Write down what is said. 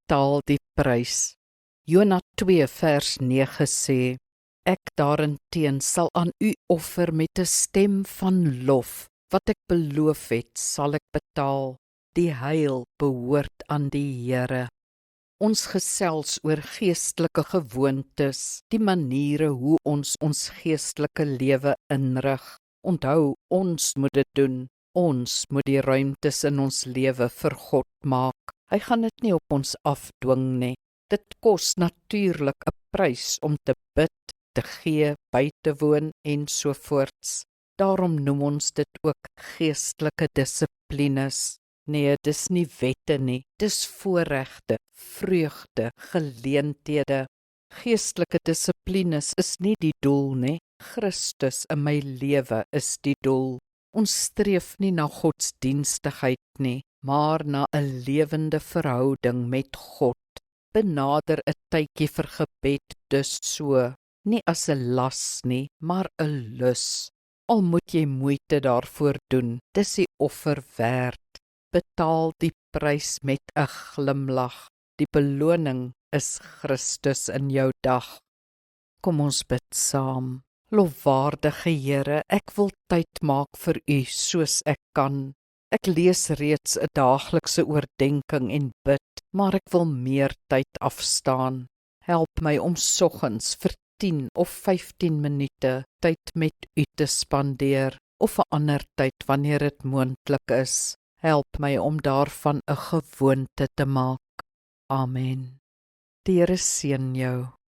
betaal die prys. Jona 2 vers 9 sê, ek daarenteen sal aan u offer met 'n stem van lof, wat ek beloof het, sal ek betaal. Die heil behoort aan die Here. Ons gesels oor geestelike gewoontes, die maniere hoe ons geestelike lewe inrig. Onthou, ons moet dit doen. Ons moet die ruimtes in ons lewe vir God maak. Hy gaan dit nie op ons afdwing nie. Dit kos natuurlik 'n prys om te bid, te gee, by te woon ensovoorts. Daarom noem ons dit ook geestelike dissiplines. Nee, dis nie wette nie, dis voorregte, vreugde, geleenthede. Geestelike dissiplines is nie die doel nie. Christus in my lewe is die doel. Ons streef nie na godsdienstigheid nie, maar na 'n lewende verhouding met God. Benader 'n tydjie vir gebed dus so, nie as 'n las nie, maar 'n lus. Al moet jy moeite daarvoor doen, dis die offer werd. Betaal die prys met 'n glimlag. Die beloning is Christus in jou dag. Kom ons bid saam. Lofwaardige Here, ek wil tyd maak vir U soos ek kan. Ek lees reeds 'n daaglikse oordenking en bid, maar ek wil meer tyd afstaan. Help my om soggens vir 10 of 15 minute tyd met U te spandeer, of 'n ander tyd wanneer dit moontlik is. Help my om daarvan 'n gewoonte te maak. Amen. Die Here seën jou.